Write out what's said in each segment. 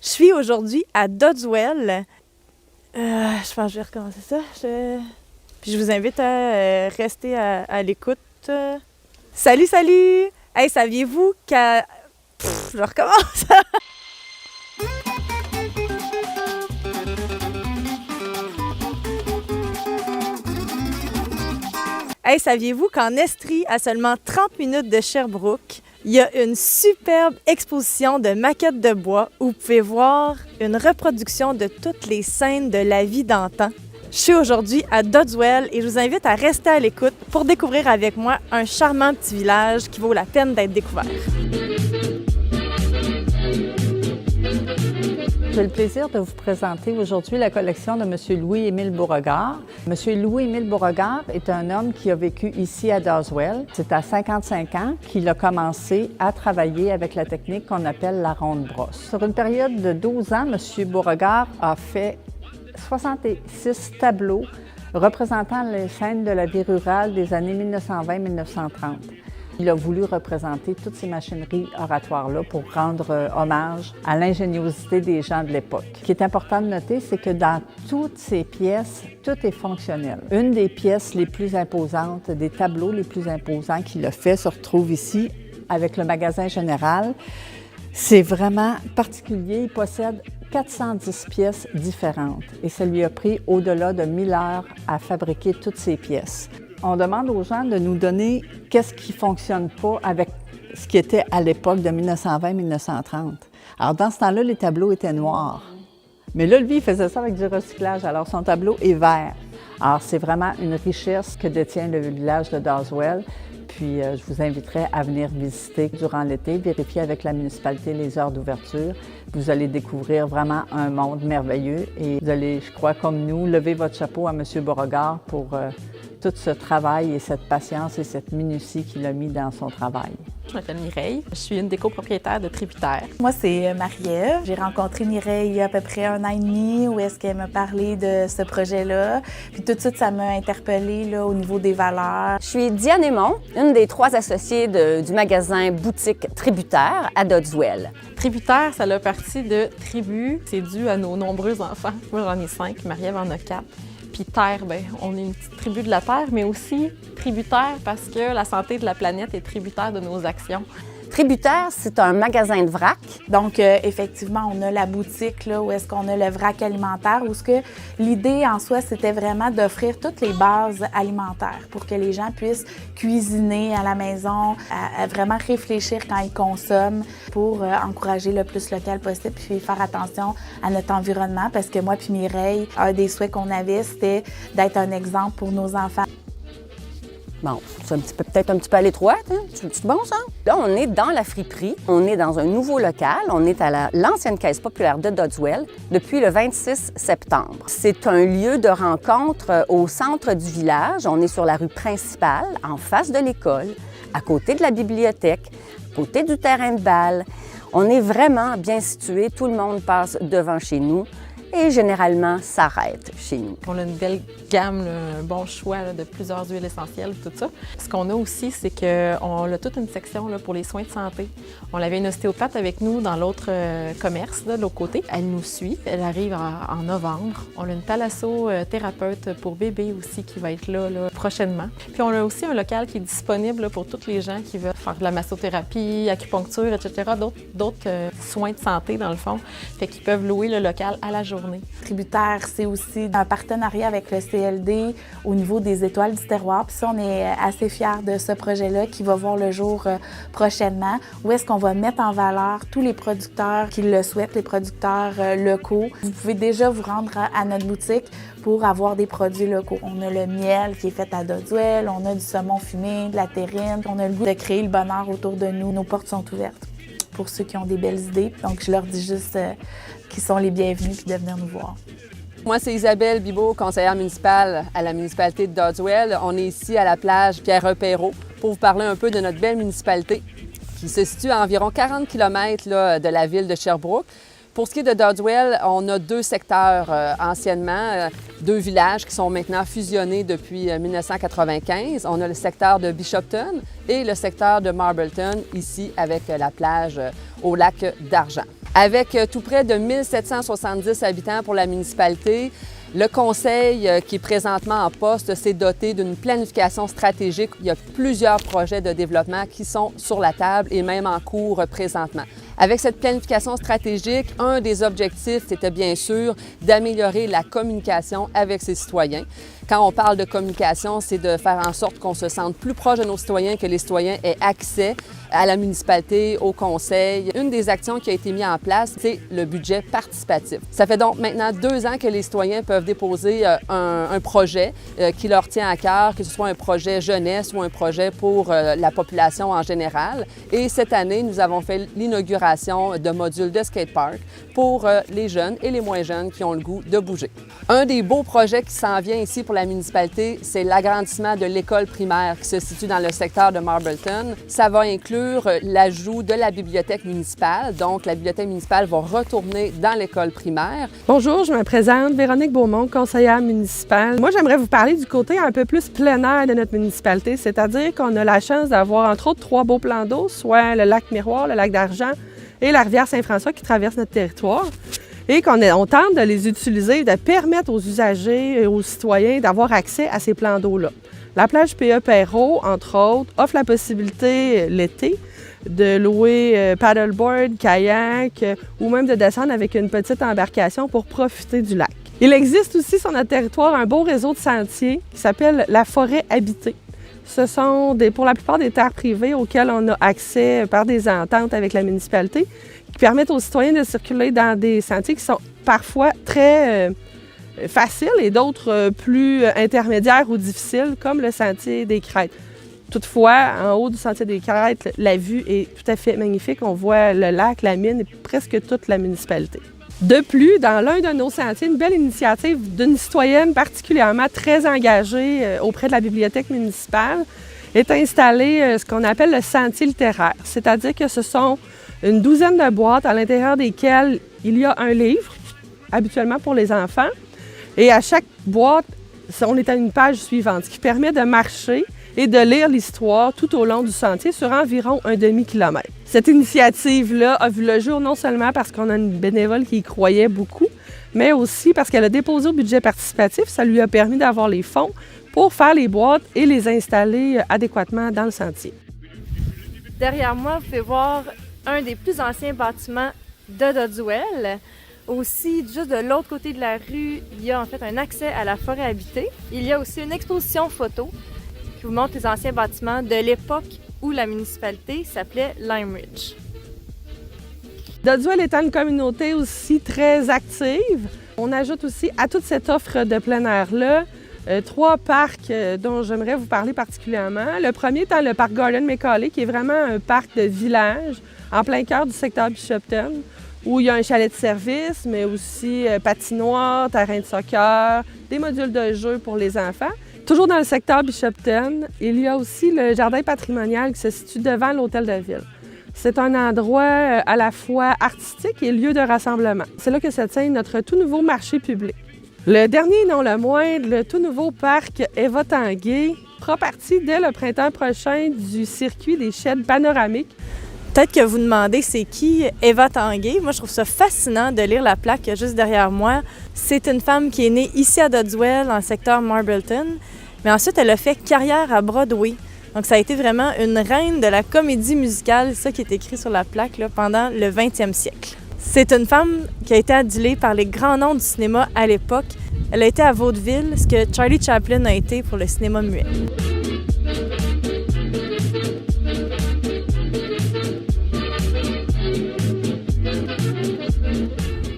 Je suis aujourd'hui à Dodswell. Je pense que je vais recommencer ça. Puis je vous invite à rester à l'écoute. Salut, salut! Hey, saviez-vous qu'à... je recommence! Hey, saviez-vous qu'en Estrie, à seulement 30 minutes de Sherbrooke, il y a une superbe exposition de maquettes de bois où vous pouvez voir une reproduction de toutes les scènes de la vie d'antan. Je suis aujourd'hui à Dodswell et je vous invite à rester à l'écoute pour découvrir avec moi un charmant petit village qui vaut la peine d'être découvert. J'ai le plaisir de vous présenter aujourd'hui la collection de M. Louis-Émile Beauregard. M. Louis-Émile Beauregard est un homme qui a vécu ici à Dodswell. C'est à 55 ans qu'il a commencé à travailler avec la technique qu'on appelle la ronde brosse. Sur une période de 12 ans, M. Beauregard a fait 66 tableaux représentant les scènes de la vie rurale des années 1920-1930. Il a voulu représenter toutes ces machineries oratoires-là pour rendre hommage à l'ingéniosité des gens de l'époque. Ce qui est important de noter, c'est que dans toutes ces pièces, tout est fonctionnel. Une des pièces les plus imposantes, des tableaux les plus imposants qu'il a fait, se retrouve ici avec le magasin général. C'est vraiment particulier. Il possède 410 pièces différentes et ça lui a pris au-delà de 1000 heures à fabriquer toutes ces pièces. On demande aux gens de nous donner qu'est-ce qui ne fonctionne pas avec ce qui était à l'époque de 1920-1930. Alors, dans ce temps-là, les tableaux étaient noirs. Mais là, lui, il faisait ça avec du recyclage. Alors, son tableau est vert. Alors, c'est vraiment une richesse que détient le village de Dodswell. Puis, je vous inviterai à venir visiter durant l'été, vérifier avec la municipalité les heures d'ouverture. Vous allez découvrir vraiment un monde merveilleux et vous allez, je crois, comme nous, lever votre chapeau à M. Beauregard pour tout ce travail et cette patience et cette minutie qu'il a mis dans son travail. Je m'appelle Mireille. Je suis une des copropriétaires de Tributaire. Moi, c'est Marie-Ève. J'ai rencontré Mireille il y a à peu près 1 an et demi où est-ce qu'elle m'a parlé de ce projet-là. Puis tout de suite, ça m'a interpellée là, au niveau des valeurs. Je suis Diane Aymon, une des 3 associées du magasin boutique Tributaire à Dodswell. Tributaire, ça a parti de tribu. C'est dû à nos nombreux enfants. Moi, j'en ai 5. Marie-Ève en a 4. Puis terre, bien, on est une petite tribu de la terre, mais aussi tributaire parce que la santé de la planète est tributaire de nos actions. Tributaire, c'est un magasin de vrac. Donc, effectivement, on a la boutique là, où est-ce qu'on a le vrac alimentaire, où ce que l'idée en soi, c'était vraiment d'offrir toutes les bases alimentaires pour que les gens puissent cuisiner à la maison, à vraiment réfléchir quand ils consomment pour encourager le plus local possible puis faire attention à notre environnement parce que moi puis Mireille, un des souhaits qu'on avait, c'était d'être un exemple pour nos enfants. Bon, c'est peut-être un petit peu à l'étroite, hein? C'est bon, ça? Là, on est dans la friperie. On est dans un nouveau local. On est à l'ancienne caisse populaire de Dodswell depuis le 26 septembre. C'est un lieu de rencontre au centre du village. On est sur la rue principale, en face de l'école, à côté de la bibliothèque, à côté du terrain de balle. On est vraiment bien situé. Tout le monde passe devant chez nous. Et généralement s'arrête chez nous. On a une belle gamme, là, un bon choix là, de plusieurs huiles essentielles, tout ça. Ce qu'on a aussi, c'est qu'on a toute une section là, pour les soins de santé. On avait une ostéopathe avec nous dans l'autre commerce, là, de l'autre côté. Elle nous suit, elle arrive en novembre. On a une thalasso-thérapeute pour bébé aussi qui va être là, prochainement. Puis on a aussi un local qui est disponible là, pour tous les gens qui veulent faire de la massothérapie, acupuncture, etc., d'autres soins de santé dans le fond. Fait qu'ils peuvent louer le local à la journée. Tributaire, c'est aussi un partenariat avec le CLD au niveau des étoiles du terroir. Puis ça, on est assez fiers de ce projet-là qui va voir le jour prochainement, où est-ce qu'on va mettre en valeur tous les producteurs qui le souhaitent, les producteurs locaux. Vous pouvez déjà vous rendre à notre boutique pour avoir des produits locaux. On a le miel qui est fait à Dodswell, on a du saumon fumé, de la terrine. On a le goût de créer le bonheur autour de nous. Nos portes sont ouvertes pour ceux qui ont des belles idées. Donc, je leur dis juste qu'ils sont les bienvenus puis de venir nous voir. Moi, c'est Isabelle Bibeau, conseillère municipale à la municipalité de Dodswell. On est ici à la plage Pierre-Perrault pour vous parler un peu de notre belle municipalité qui se situe à environ 40 km de la ville de Sherbrooke. Pour ce qui est de Dodswell, on a 2 secteurs anciennement, 2 villages qui sont maintenant fusionnés depuis 1995. On a le secteur de Bishopton et le secteur de Marbleton, ici avec la plage au lac d'Argent. Avec tout près de 1770 habitants pour la municipalité, le conseil qui est présentement en poste s'est doté d'une planification stratégique. Il y a plusieurs projets de développement qui sont sur la table et même en cours présentement. Avec cette planification stratégique, un des objectifs, c'était bien sûr d'améliorer la communication avec ses citoyens. Quand on parle de communication, c'est de faire en sorte qu'on se sente plus proche de nos citoyens, que les citoyens aient accès à la municipalité, au conseil. Une des actions qui a été mise en place, c'est le budget participatif. Ça fait donc maintenant 2 ans que les citoyens peuvent déposer un projet qui leur tient à cœur, que ce soit un projet jeunesse ou un projet pour la population en général. Et cette année, nous avons fait l'inauguration de modules de skatepark pour les jeunes et les moins jeunes qui ont le goût de bouger. Un des beaux projets qui s'en vient ici pour la municipalité, c'est l'agrandissement de l'école primaire qui se situe dans le secteur de Marbleton. Ça va inclure l'ajout de la bibliothèque municipale. Donc, la bibliothèque municipale va retourner dans l'école primaire. Bonjour, je me présente, Véronique Beaumont, conseillère municipale. Moi, j'aimerais vous parler du côté un peu plus plein air de notre municipalité, c'est-à-dire qu'on a la chance d'avoir entre autres 3 beaux plans d'eau, soit le lac Miroir, le lac d'Argent et la rivière Saint-François qui traverse notre territoire. Et on tente de les utiliser, de permettre aux usagers et aux citoyens d'avoir accès à ces plans d'eau-là. La plage P.E. Perrault, entre autres, offre la possibilité l'été de louer paddleboard, kayak ou même de descendre avec une petite embarcation pour profiter du lac. Il existe aussi sur notre territoire un beau réseau de sentiers qui s'appelle la forêt habitée. Ce sont pour la plupart des terres privées auxquelles on a accès par des ententes avec la municipalité qui permettent aux citoyens de circuler dans des sentiers qui sont parfois très faciles et d'autres plus intermédiaires ou difficiles, comme le sentier des Crêtes. Toutefois, en haut du sentier des Crêtes, la vue est tout à fait magnifique. On voit le lac, la mine et presque toute la municipalité. De plus, dans l'un de nos sentiers, une belle initiative d'une citoyenne particulièrement très engagée auprès de la bibliothèque municipale est installé ce qu'on appelle le sentier littéraire. C'est-à-dire que ce sont une douzaine de boîtes à l'intérieur desquelles il y a un livre, habituellement pour les enfants. Et à chaque boîte, on est à une page suivante, ce qui permet de marcher et de lire l'histoire tout au long du sentier sur environ un demi-kilomètre. Cette initiative-là a vu le jour non seulement parce qu'on a une bénévole qui y croyait beaucoup, mais aussi parce qu'elle a déposé au budget participatif. Ça lui a permis d'avoir les fonds pour faire les boîtes et les installer adéquatement dans le sentier. Derrière moi, vous pouvez voir un des plus anciens bâtiments de Dodswell. Aussi, juste de l'autre côté de la rue, il y a en fait un accès à la forêt habitée. Il y a aussi une exposition photo qui vous montre les anciens bâtiments de l'époque où la municipalité s'appelait Lime Ridge. Dodswell étant une communauté aussi très active, on ajoute aussi à toute cette offre de plein air-là 3 parcs dont j'aimerais vous parler particulièrement. Le premier étant le parc Gordon Macaulay, qui est vraiment un parc de village en plein cœur du secteur Bishopton, où il y a un chalet de service, mais aussi patinoire, terrain de soccer, des modules de jeu pour les enfants. Toujours dans le secteur Bishopton, il y a aussi le jardin patrimonial qui se situe devant l'hôtel de ville. C'est un endroit à la fois artistique et lieu de rassemblement. C'est là que se tient notre tout nouveau marché public. Le dernier, non le moindre, le tout nouveau parc Eva Tanguay fera partie dès le printemps prochain du circuit des sheds panoramiques. Peut-être que vous demandez c'est qui Eva Tanguay. Moi, je trouve ça fascinant de lire la plaque juste derrière moi. C'est une femme qui est née ici à Dodswell, dans le secteur Marbleton, mais ensuite elle a fait carrière à Broadway. Donc ça a été vraiment une reine de la comédie musicale, ça qui est écrit sur la plaque là, pendant le 20e siècle. C'est une femme qui a été adulée par les grands noms du cinéma à l'époque. Elle a été à Vaudeville, ce que Charlie Chaplin a été pour le cinéma muet.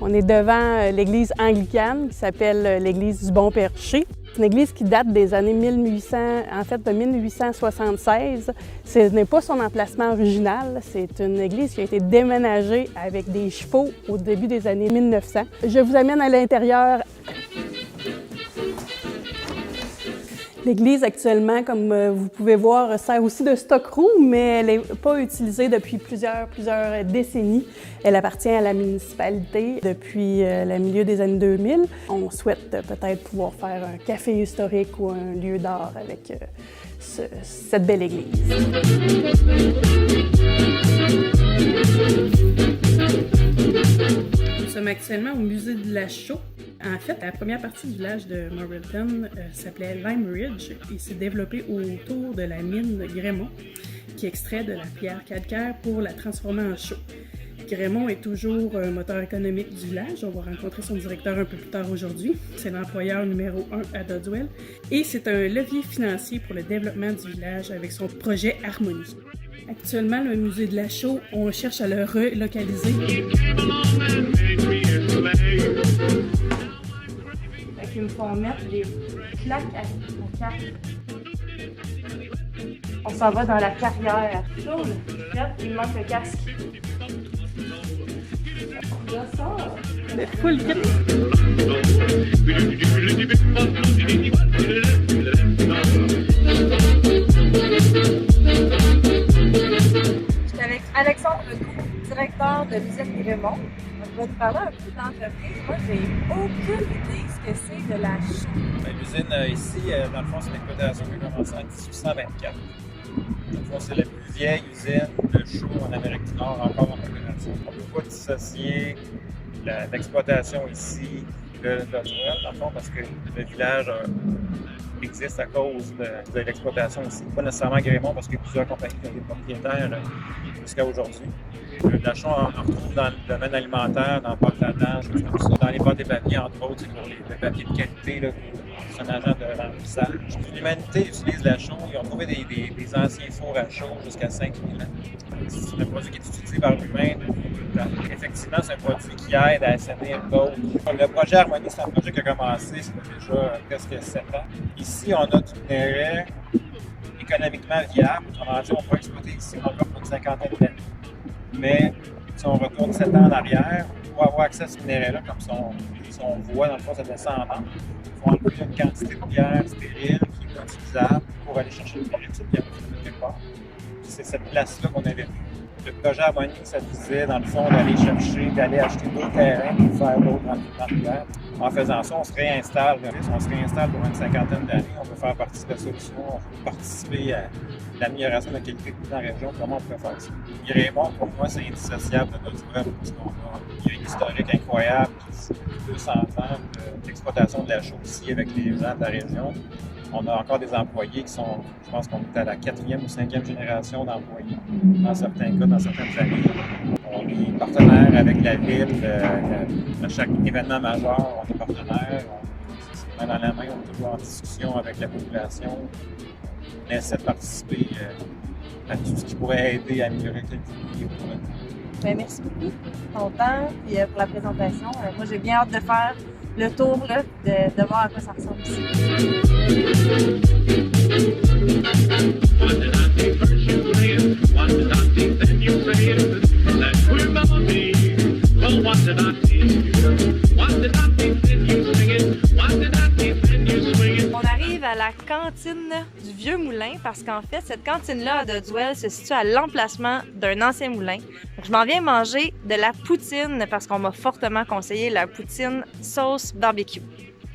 On est devant l'église anglicane qui s'appelle l'église du Bon-Perché. C'est une église qui date des années 1876. Ce n'est pas son emplacement original. C'est une église qui a été déménagée avec des chevaux au début des années 1900. Je vous amène à l'intérieur. L'église actuellement, comme vous pouvez voir, sert aussi de stockroom, mais elle n'est pas utilisée depuis plusieurs décennies. Elle appartient à la municipalité depuis le milieu des années 2000. On souhaite peut-être pouvoir faire un café historique ou un lieu d'art avec cette belle église. sommes actuellement au musée de la Chaux. En fait, la première partie du village de Morrilton s'appelait Lime Ridge et s'est développée autour de la mine de Grémont, qui extrait de la pierre calcaire pour la transformer en chaux. Grémont est toujours un moteur économique du village. On va rencontrer son directeur un peu plus tard aujourd'hui. C'est l'employeur numéro 1 à Dodswell et c'est un levier financier pour le développement du village avec son projet Harmonie. Actuellement, le musée de la Chaux, on cherche à le relocaliser. Ils me font mettre des plaques avec mon casque. On s'en va dans la carrière. Cool. Il me manque le casque. Là, ça. C'est full kit. J'étais avec Alexandre Ledoux, directeur de l'usine Grémont. On va te parler un peu d'entreprise. Moi, j'ai aucune idée ce que c'est de la chaux. L'usine ici, dans le fond, c'est une exploitation qui a commencé en 1824. Dans le fond, c'est la plus vieille usine de chaux en Amérique du Nord encore en opération. On ne peut pas dissocier l'exploitation ici de Dodswell, dans le fond, parce que le village existe à cause de l'exploitation ici. Pas nécessairement Grémont, parce qu'il y a plusieurs compagnies qui ont des propriétaires jusqu'à aujourd'hui. La chaux, on en retrouve dans le domaine alimentaire, dans le pâte à dents, choses comme ça. Dans les pâtes et papiers, entre autres, c'est pour les papiers de qualité, là, c'est un agent de remplissage. L'humanité utilise la chaux. Ils ont trouvé des anciens fours à chaux jusqu'à 5000 ans. C'est un produit qui est utilisé par l'humain. Effectivement, c'est un produit qui aide à assainir l'eau. Le projet Harmonie, c'est un projet qui a commencé, ça fait déjà presque 7 ans. Ici, on a du minerai économiquement viable. On peut exploiter ici encore pour une cinquantaine d'années. Mais si on retourne 7 ans en arrière, pour avoir accès à ce minerai-là, comme son voit, dans le fond, ça descend en ambre. Il faut enlever une quantité de pierre stérile qui est pas utilisable pour aller chercher le minerai de quelque part. C'est cette place-là qu'on avait vue. Le projet Harmonie, ça disait, dans le fond, d'aller chercher, d'aller acheter d'autres terrains pour faire d'autres remplissement de pierre. En faisant ça, on se réinstalle pour une cinquantaine d'années. On veut faire partie de la solution, on veut participer à l'amélioration de la qualité de vie dans la région. Comment on peut faire ça? Grémont, pour moi, c'est indissociable de Dodswell parce qu'il y a une historique incroyable, qui depuis 200 ans d'exploitation de la chaux ici avec les gens de la région. On a encore des employés qui sont, je pense qu'on est à la 4e ou 5e génération d'employés, dans certains cas, dans certaines années. On est partenaire avec la ville, à chaque événement majeur, on est partenaire, on est main dans la main, on est toujours en discussion avec la population. On essaie de participer à tout ce qui pourrait aider à améliorer la qualité de vie. Bien, merci beaucoup pour ton temps et pour la présentation. Moi, j'ai bien hâte de faire le tour là, de voir à quoi ça ressemble ici. On arrive à la cantine du Vieux Moulin parce qu'en fait, cette cantine-là à Dodswell se situe à l'emplacement d'un ancien moulin. Donc, je m'en viens manger de la poutine parce qu'on m'a fortement conseillé la poutine sauce barbecue.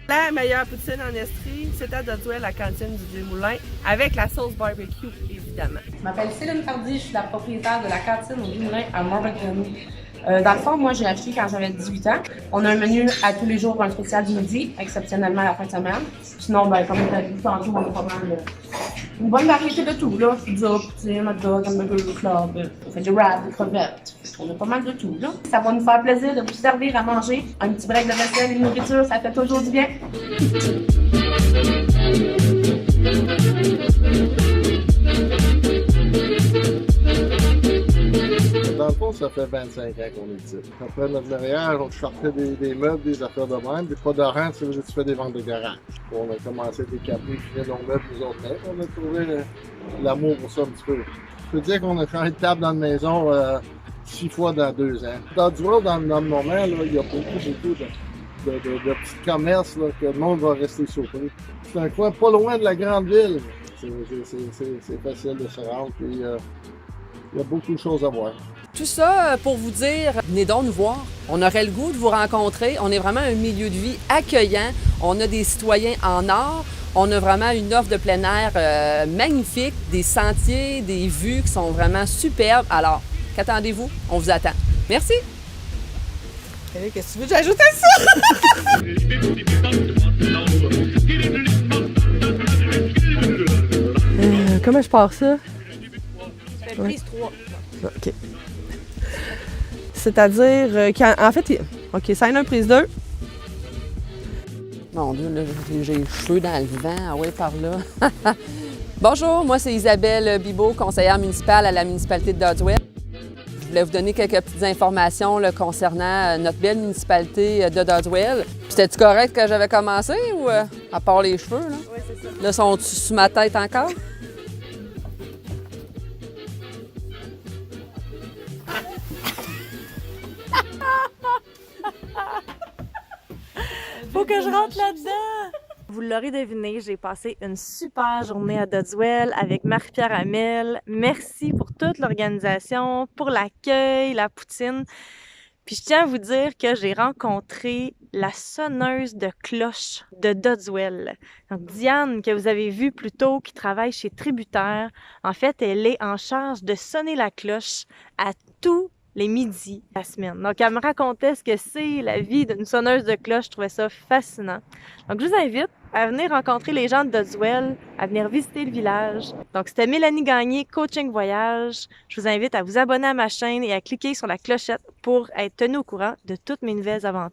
La meilleure poutine en Estrie, c'est à Dodswell, la cantine du Vieux Moulin, avec la sauce barbecue, évidemment. Je m'appelle Céline Tardy, je suis la propriétaire de la cantine au Vieux Moulin à Morrilton. Dans le fond, moi, j'ai acheté quand j'avais 18 ans. On a un menu à tous les jours, un spécial du midi, exceptionnellement à la fin de semaine. Sinon, ben, comme on a dit tantôt, on a pas mal une bonne variété de tout, là. Pizza, poutine, hot dog, hamburger, club, on fait du wrap, des crevettes. On a pas mal de tout, là. Ça va nous faire plaisir de vous servir à manger. Un petit break de vaisselle et de nourriture, ça fait toujours du bien. Dans le fond, ça fait 25 ans qu'on est ici. Après notre mariage, on sortait des meubles, des affaires de même. Des pas d'orange, ça veut dire que tu fais des ventes de garage. On a commencé à décaper, puis nos meubles, nous autres mêmes. On a trouvé l'amour pour ça un petit peu. Je peux dire qu'on a changé de table dans la maison 6 fois dans 2 ans. Dodswell, dans le moment, là, il y a beaucoup de petits commerces là, que le monde va rester surpris. C'est un coin pas loin de la grande ville. C'est facile de se rendre, puis il y a beaucoup de choses à voir. Tout ça pour vous dire, venez donc nous voir. On aurait le goût de vous rencontrer. On est vraiment un milieu de vie accueillant. On a des citoyens en or. On a vraiment une offre de plein air magnifique, des sentiers, des vues qui sont vraiment superbes. Alors, qu'attendez-vous? On vous attend. Merci! Qu'est-ce que tu veux que j'ajoute à ça? Comment je pars ça? Tu fais prise 3. OK. C'est-à-dire qu'en fait, OK, scène 1, prise 2. Mon Dieu, là, j'ai les cheveux dans le vent. Ah ouais, par là. Bonjour, moi c'est Isabelle Bibeau, conseillère municipale à la municipalité de Doddswell. Je voulais vous donner quelques petites informations là, concernant notre belle municipalité de Doddswell. C'était-tu correct que j'avais commencé ou à part les cheveux? Là, Oui, c'est ça. là sont-ils sous ma tête encore? Faut que je rentre là-dedans! Vous l'aurez deviné, j'ai passé une super journée à Doddswell avec Marie-Pierre Hamel. Merci pour toute l'organisation, pour l'accueil, la poutine. Puis je tiens à vous dire que j'ai rencontré la sonneuse de cloche de Doddswell. Donc Diane, que vous avez vue plus tôt, qui travaille chez Tributaire, en fait, elle est en charge de sonner la cloche à tous les midis de la semaine. Donc, elle me racontait ce que c'est la vie d'une sonneuse de cloche. Je trouvais ça fascinant. Donc, je vous invite à venir rencontrer les gens de Doddswell, à venir visiter le village. Donc, c'était Mélanie Gagné, Coaching Voyage. Je vous invite à vous abonner à ma chaîne et à cliquer sur la clochette pour être tenu au courant de toutes mes nouvelles aventures.